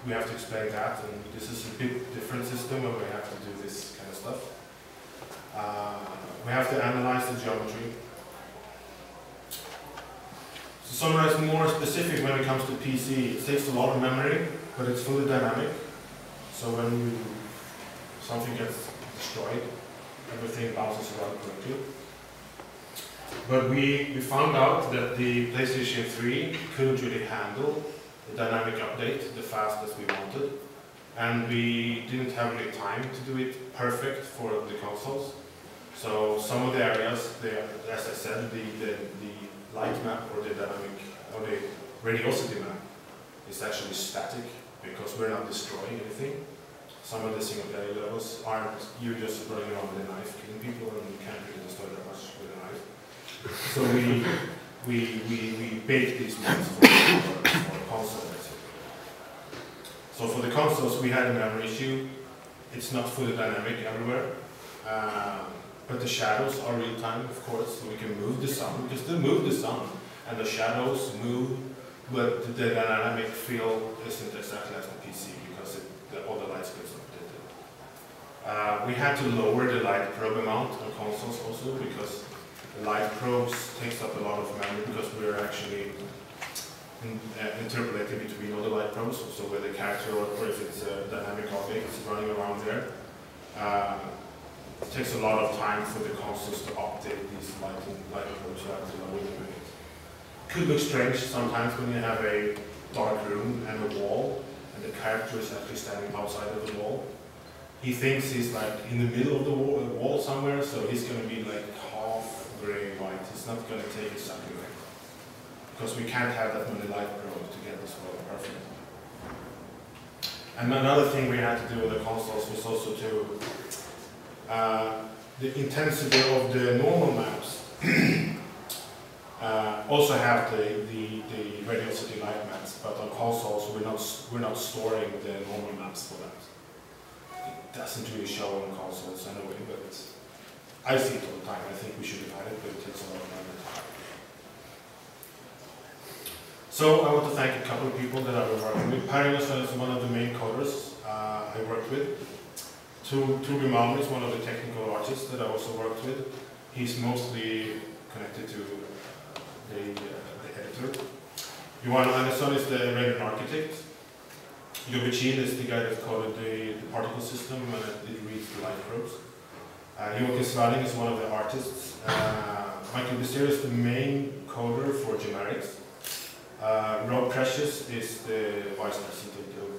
we have to explain that, and this is a bit different system where we have to do this kind of stuff. We have to analyze the geometry. To summarize more specific when it comes to PC, it takes a lot of memory, but it's fully dynamic. So when something gets destroyed, everything bounces around correctly. But we found out that the PlayStation 3 couldn't really handle the dynamic update the fast as we wanted. And we didn't have really time to do it perfect for the consoles. So some of the areas, as I said, the light map or the dynamic or the radiosity map is actually static because we're not destroying anything. Some of the single player levels aren't you just running around with a knife killing people, and you can't really destroy that much with a knife. So we bake these maps for the console basically. So for the consoles we had a memory issue. It's not fully dynamic everywhere. But the shadows are real time, of course, so we can move the sun. We can still move the sun, and the shadows move, but the dynamic feel isn't exactly as the PC because all the light gets updated. We had to lower the light probe amount on consoles also because the light probes takes up a lot of memory because we're actually interpolating between all the light probes, so where the character or if it's a dynamic object is running around there. It takes a lot of time for the consoles to update these light probes to lower the unit. Could look strange sometimes when you have a dark room and a wall, and the character is actually standing outside of the wall. He thinks he's like in the middle of the wall somewhere, so he's going to be like half gray white. It's not going to take exactly right. Because we can't have that many light probes to get this well perfect. And another thing we had to do with the consoles was also to the intensity of the normal maps also have the radiosity light maps, but on consoles we're not storing the normal maps for that. It doesn't really show on consoles anyway, but I see it all the time. I think we should have had it, but it takes a lot of time. So I want to thank a couple of people that I've been working with. Magnusson is one of the main coders I worked with. Louie is one of the technical artists that I also worked with. He's mostly connected to the editor. Magnusson is the rendering architect. BURNMACHINE is the guy that coded the particle system and it reads the light probes. Joachim is one of the artists. Michael Bissier is the main coder for generics. Rob Precious is the vice president of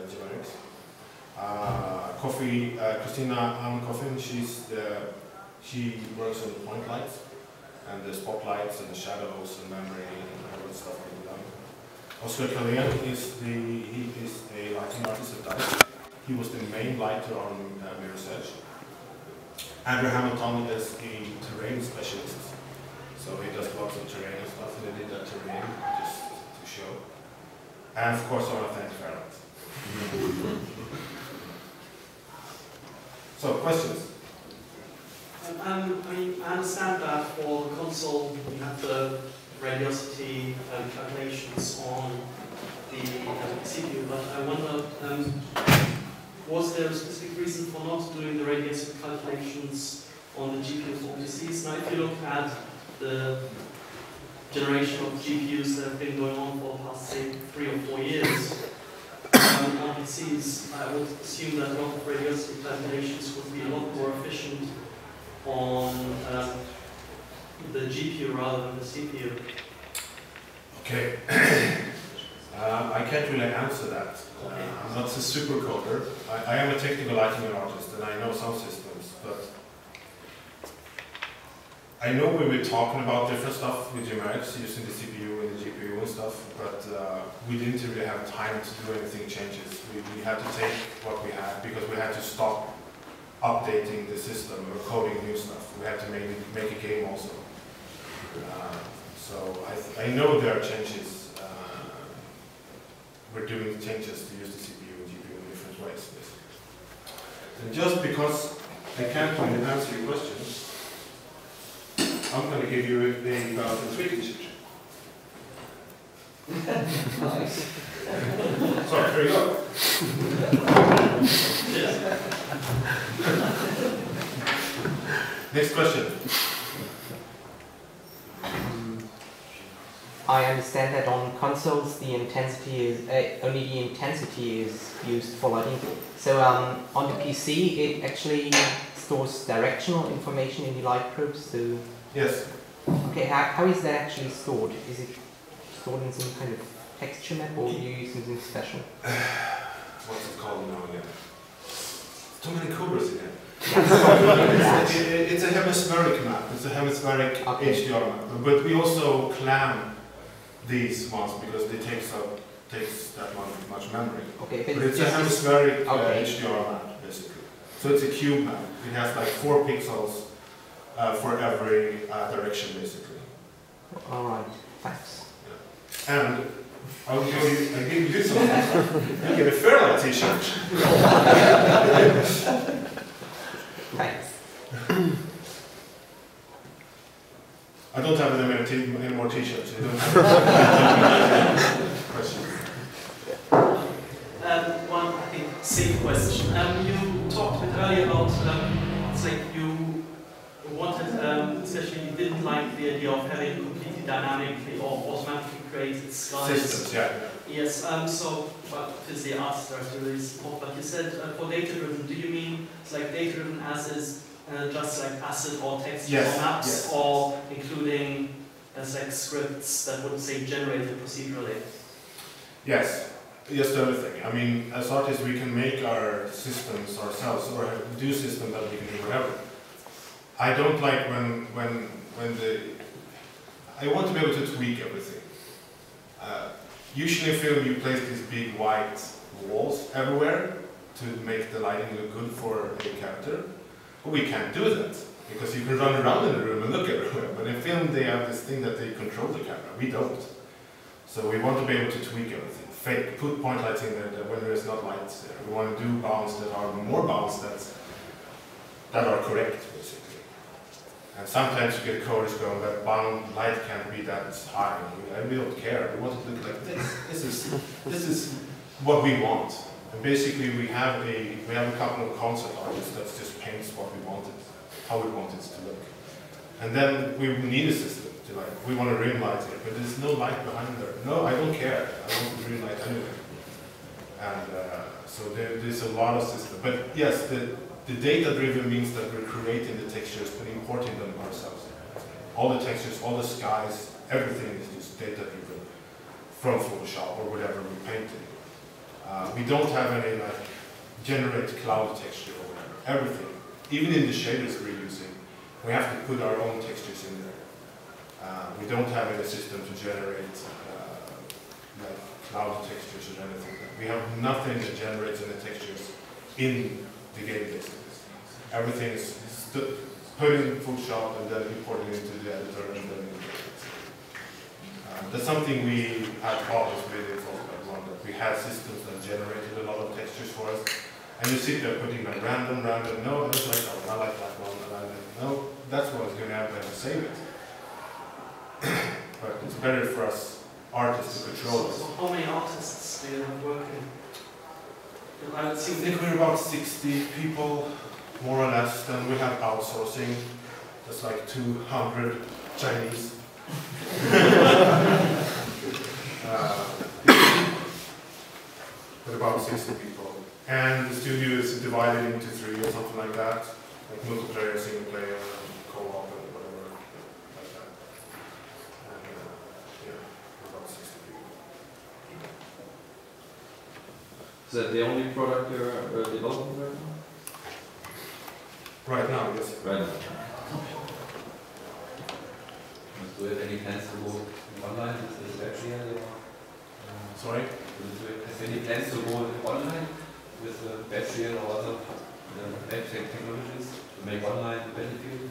generics. Christina Coffin, she works on the point lights and the spotlights and the shadows and memory and all that stuff being done. Oscar Cologne is a lighting artist at DICE. He was the main lighter on Mirror's Edge. Andrew Hamilton is a terrain specialist, so he does lots of terrain and stuff, and they did that terrain just to show. And of course I want to thank Ferret. So, questions? I understand that for the console you have the radiosity calculations on the CPU, but I wonder, was there a specific reason for not doing the radiosity calculations on the GPUs for PCs? Now, if you look at the generation of GPUs that have been going on for the past, say, 3 or 4 years, on PCs, I would assume that a lot of radiosity calculations would be a lot more efficient on the GPU rather than the CPU. Okay. I can't really answer that. I'm not a super coder. I am a technical lighting artist and I know some systems, but I know we were talking about different stuff with generics using the CPU and the GPU and stuff, but we didn't really have time to do anything changes. We had to take what we had because we had to stop updating the system or coding new stuff. We had to make a game also. So I know there are changes. We're doing changes to use the CPU and GPU in different ways. And just because I can't really answer your questions, I'm going to give you the about the tweet description. Nice. Sorry. There you go. Next question. I understand that on consoles the intensity is only the intensity is used for lighting. So on the PC it actually stores directional information in the light probes. So yes. Okay, how is that actually stored? Is it stored in some kind of texture map, or do you use something special? What's it called now again? Too many cobras again. It's a hemispheric map. It's a hemispheric HDR map. But we also clam these ones because they takes that much memory. Okay, but it's a hemispheric HDR map basically. So it's a cube map. It has like 4 pixels for every direction basically. All right. Thanks. Yeah. And I'll give you something. You get a Fairlight t-shirt. Thanks. I don't have any more t-shirts. Questions? One, I think, safe question. You talked a bit earlier about, it's like you wanted, especially you didn't like the idea of having completely dynamically or automatically created skies. Systems, yeah. Yes, so, well, obviously artists are really support, but you said for data-driven, do you mean it's like data-driven as is just like ACID or text or maps, or including as like scripts that would say generated procedurally? Yes, just everything. I mean, as artists we can make our systems ourselves or do systems that we can do whatever. I don't like when I want to be able to tweak everything. Usually in film you place these big white walls everywhere to make the lighting look good for a character. But we can't do that because you can run around in the room and look everywhere. But in film they have this thing that they control the camera. We don't. So we want to be able to tweak everything. Put point lights in there when there is not lights there. We want to do bounds that are more bounds that are correct basically. And sometimes you get coders going that bound light can't be that high. We don't care. We want it to look like this. This is what we want. And basically we have a couple of concept artists that just paints what we want it, how we want it to look. And then we need a system to like, we want a rim light here, but there's no light behind there. No, I don't care. I want the rim light anyway. And so there's a lot of systems. But yes, the data-driven means that we're creating the textures but importing them ourselves. All the textures, all the skies, everything is just data-driven from Photoshop or whatever we're painting. We don't have any like generate cloud texture or whatever. Everything, even in the shaders we're using, we have to put our own textures in there. We don't have any system to generate like cloud textures or anything. We have nothing that generates any textures in the game basically. Everything is put in Photoshop and then imported into the editor and then that's something we had problems with in Frostbite 1, that we had systems that generated a lot of textures for us. And you sit there putting them random, no, I just like that one, I like that one, no, that's what is going to happen when you save it. But it's better for us artists to control it. So how many artists do you have working? I think we're about 60 people, more or less. Then we have outsourcing. That's like 200 Chinese. But about 60 people. And the studio is divided into 3 or something like that. Like multiplayer, single player, co-op, and whatever like that. And yeah, about 60 people. Is that the only product you're developing right now? Right now, yes. Right now. Do you have any plans to go online with the web or? Sorry? Do you have any plans to go online with the web or other web technologies to make online the Battlefield?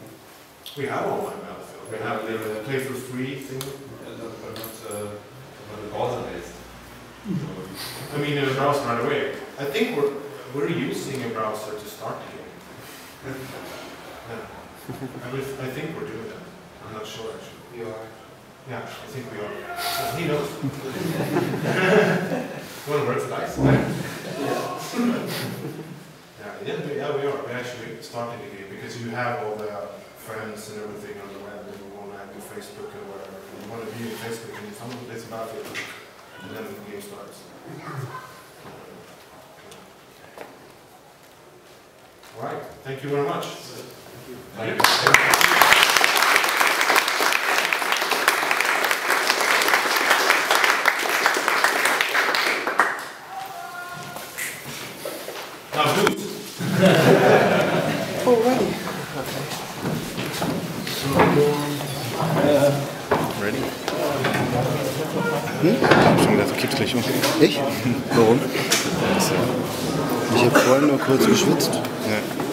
We have online Battlefield. We have the play for free thing. But not the browser based. I mean, in a browser right away. I think we're using a browser to start the game. Yeah. I think we're doing that. I'm not sure actually. We are. Yeah, I think we are. He knows. You want to work for DICE? Yeah, we are. We're actually starting the game because you have all the friends and everything on the web, and you want to have your Facebook and whatever. You want to be on Facebook and someone plays about it, and then the game starts. All right. Thank you very much. Thank you. Now who's? Already. Ready? Ich hab schon gedacht, du kippst gleich um. Ich? Warum? Ich habe vorhin nur kurz geschwitzt. Ja.